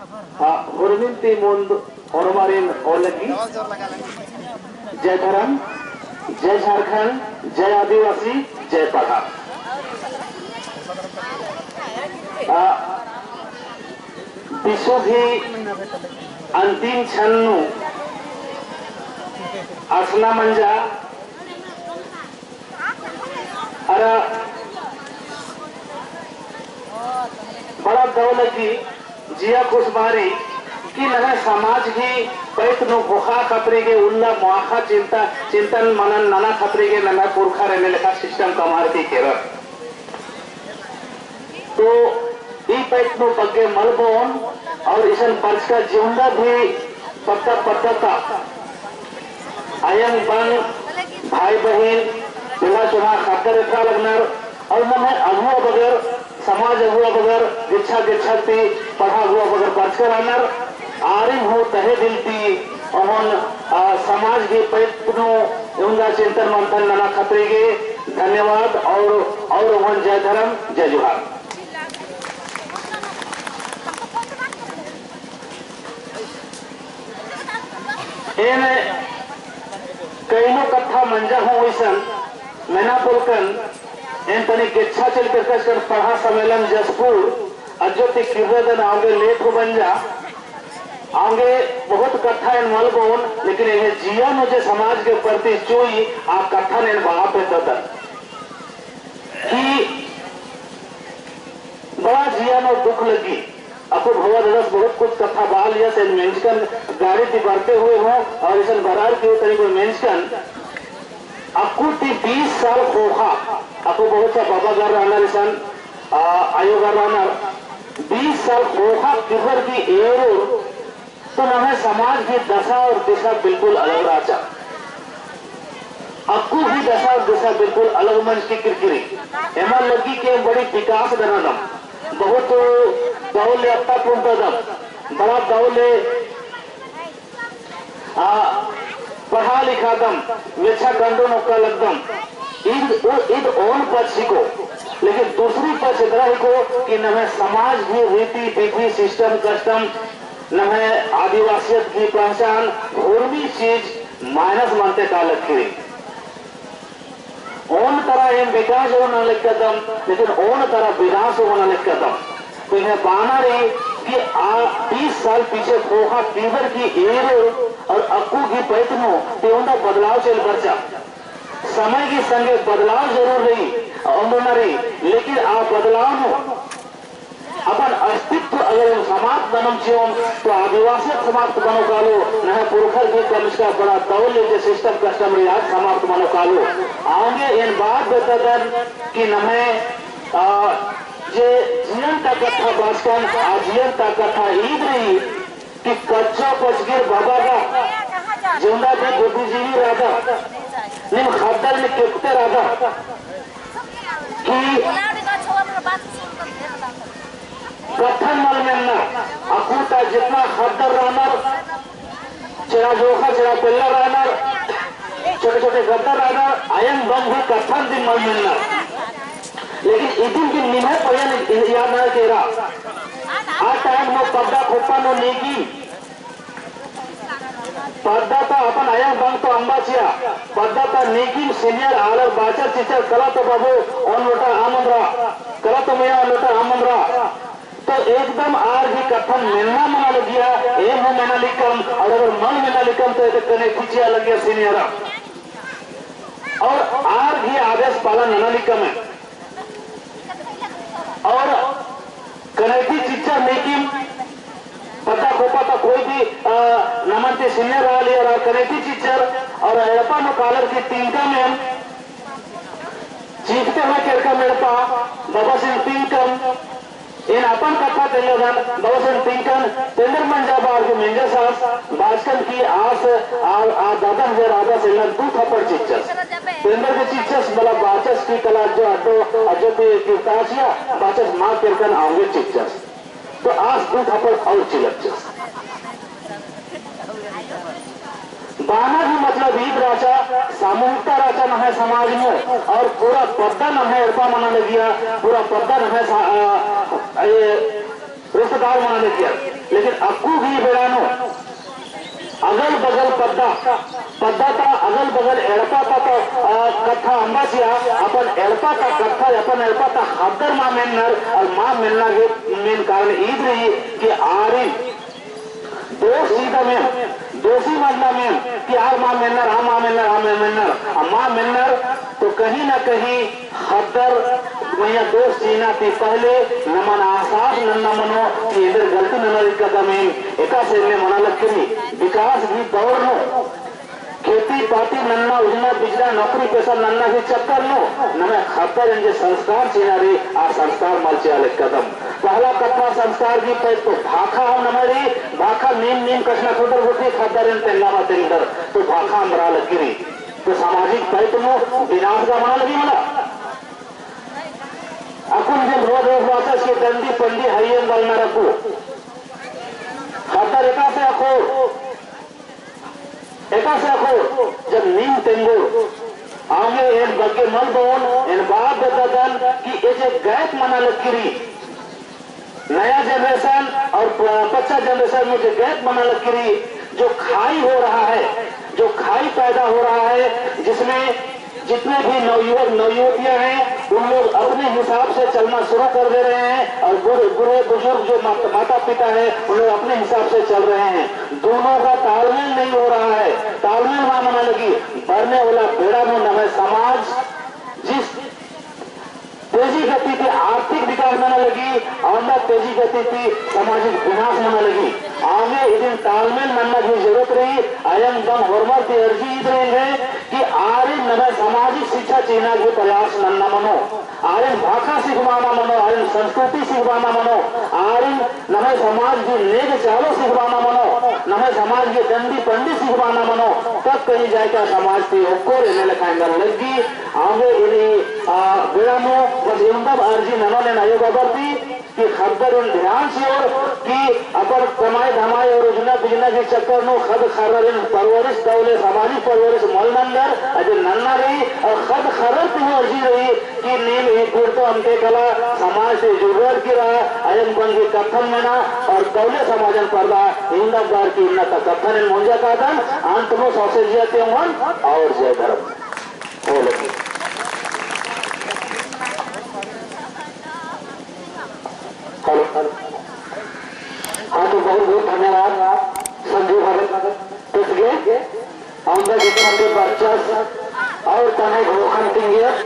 हुरमिंती मुंद हनुमारिन ओलगी जय धर्म जय झारखंड जय आदिवासी जय पहाड़ विश्व भी अंतिम क्षण आसना मंजा अरा बड़ा दौलती जिया खुशबारी कि नह समाज ही पैत नु भोखा खतरे के उल्ला मुआखा चिंतन मनन नाना खतरे के नना पुरखा रहने लगा सिस्टम कमार की केरल तो ई पैत नु बग्गे मलबोन और इसन पर्च का जिंदा भी पत्ता पत्ता था आयन बन भाई बहन बिना चुना खातर रखा लगनर और मैं अगुआ बगैर समाज अगुआ बगैर गिच्छा गिच्छती पढ़ा हुआ बगैर पर्चकर आनर आरिम हो तहे दिलती और समाज के पैतनो उनका चिंतन मंथन नाना खतरे के धन्यवाद और जय धर्म जय जोहार। कईनो कथा मंजा हो वैसन मैना बोलकन इन तनी गिच्छा चल कर पढ़ा सम्मेलन जसपुर अज्योति किर्रदन आगे लेट हो बन जा आगे बहुत कथा इन मलबोन लेकिन यह जिया मुझे समाज के प्रति चोई आ कथा ने बाप है कि बड़ा जिया नो दुख लगी आपको भगवान दस बहुत कुछ कथा बाल या से मेंशन गाड़ी थी बढ़ते हुए हो और इसन बरार के तरीके मेंशन आपको 20 साल खोखा आपको बहुत सा बाबा घर रहना इसन आयोग रहना 20 साल खोखा किधर की एरो तो हमें समाज की दशा और दिशा बिल्कुल अलग राचा आपको भी दशा और दिशा बिल्कुल अलग मंच की किरकिरी एमा लगी के बड़ी विकास दम बहुत दौले अत्ता दम बड़ा दौले पढ़ा लिखा दम वेछा कंडो नौका लगदम ईद ओन पक्ष को लेकिन दूसरी पक्ष इधर को कि न समाज भी रीति विधि सिस्टम कस्टम न आदिवासियत की पहचान धर्मी चीज माइनस मानते का लगी ओन तरह इन विकास होना लिखदम लेकिन ओन तरह विनाश होना लिखदम तो इन्हें बाना रही कि 20 साल पीछे खोखा फीवर की एरो और अक्कू की पैतनो तेवंदा बदलाव चल बचा समय की संगे बदलाव जरूर रही रही लेकिन आ बदलाव अपन अस्तित्व अगर समाप्त बनम जीवन तो आदिवासी समाप्त बनो कालो न पुरखर के कमिश का बड़ा दौल लेके सिस्टम कस्टम रियाज समाप्त बनो कालो आगे इन बात बतादन कि नमे जे जीवन का कथा बास्कन आजीवन का कथा ईद रही कि कच्चा पचगिर बाबा का जिंदा भी बुद्धिजीवी राधा निम खद्दर में कितने राधा कि प्रथम मल में अकूटा जितना खद्दर रहना चेरा जोखा चेरा पिल्ला रहना छोटे छोटे गद्दर रहना आयन बम हुई कथन दिन मल मिलना लेकिन इदिन की निमह पयन याद ना केरा आ टाइम नो पद्दा खोपा नो नेगी पद्दा था अपन आयन बम तो अंबाचिया पद्दा था नेगी सीनियर आलर बाचर चिचर कला तो बाबू ऑन लोटा आमंद्रा कला तो मैं ऑन लोटा आमंद्रा तो एकदम आर भी कथन मिलना मना लग गया एक हो मना लिखम और अगर मन मना लिखम तो एक कने खिंचिया लग गया सीनियर और आर भी आदेश पालन मना लिखम है और कनेटी चिच्चा लेकिन पता खोपा था कोई भी नमनते सीनियर रहा लिया और कनेटी चिच्चर और एपा नो कालर की तीनका में जीतते हुए केरका मेड़पा बाबा सिंह तीनकम इन अपन कथा तेलगन बाबा सिंह तीनकन तेंदर मंजाबार के मेंजा सास बास्कन की आस आ दादा हजार आधा से लग 2 थप्पड़ चिच्चस तेंदर के चिच्चस बला बाचस की कला जो अड्डो अजोते कीर्ताचिया बाचस मां केरकन आंगे चिच्चस तो आस 2 थप्पड़ और चिलचस बाना भी मतलब ईद राजा सामूहिकता राजा न है समाज में और पूरा पर्दा न है अरपा मनाने दिया पूरा पर्दा न है रिश्तेदार मनाने दिया लेकिन अक्कू भी बेड़ानो अगल बगल पद्धा था अगल बगल एड़पा था तो कथा अंबासिया अपन एड़पा था कथा अपन एड़पा था हदर माँ मेन्नर और माँ मिलना के मेन कारण ईद रही कि आरी दोष सीधा में दोषी मतलब में कि यार माँ मिलनर हाँ माँ मिलनर हाँ मिलनर माँ मिलनर तो कहीं ना कहीं हदर वही दोष सीना थी पहले नमन आसास नन्ना मनो कि इधर गलती नन्ना कदम एका से मना लगती विकास भी दौड़ लो खेती पाती नन्ना उजना बिजला नौकरी पैसा नन्ना के चक्कर लो नमे खतर इनके संस्कार सीनारी आ संस्कार मलचे आले कदम पहला कथा संस्कार की पे तो भाखा हो नमरी भाखा नीम कष्णा छोटर होती खतर इन तेंगामा तेंगर तो भाखा अमरा लगी तो सामाजिक पैतनो विनाश का मना लगी मला अकुन जब रोज वापस के दंडी पंडी हरियन गलना रखो खतर एका से अखो जब नीम तेंगो आगे इन बग्गे मल बोन इन बाप दादन कि ऐसे गैप मना लकीरी नया जनरेशन और 50 जनरेशन में जो गैप मना लकीरी जो खाई हो रहा है जो खाई पैदा हो रहा है जिसमें जितने भी नवयुवक नवयुवतियां हैं उन लोग अपने हिसाब से चलना शुरू कर दे रहे हैं और बुरे बुजुर्ग जो माता पिता है उन लोग अपने हिसाब से चल रहे हैं दोनों का तालमेल नहीं हो रहा है तालमेल वहां मना लगी बढ़ने वाला बेड़ा में नवे समाज जिस तेजी गति थी आर्थिक विकास मना लगी और तेजी गति थी सामाजिक विनाश मना लगी आगे इधर तालमेल मनना की जरूरत रही आयन दम होर्मर की अर्जी इधर है कि आर्य नवे सामाजिक शिक्षा चीना के प्रयास नन्ना मनो आर्यन भाषा सिखवाना मनो आर्यन संस्कृति सिखवाना मनो आर्यन नवे समाज की नेक चालो सिखवाना मनो नवे समाज की दंडी पंडी सिखवाना मनो तब कहीं जाएगा समाज की ओको रहने लगा लगी आगे इन्हीं बेड़ानो बस इनका अर्जी ननों ने बढ़ती कि खबर उन ध्यान से और कि अपन कमाई धमाई और उजना बिजना के चक्कर नो खद खर्र परवरिश दौले सामाजिक परवरिश मल नंदर अजय नन्ना रही और खद खर्र की अर्जी रही कि नीम एक फिर तो हमके कला समाज से जरूरत की रहा अयम बन के कथन में ना और दौले समाजन पर्दा इंदा बार की इन्ना का कथन इन मुंजा का दन अंत में सौसे जियाते मन और जय धर्म हो लगी हेलो हाँ तो बहुत बहुत धन्यवाद संजीव भगत इसके हम बच्चा और तने घोखन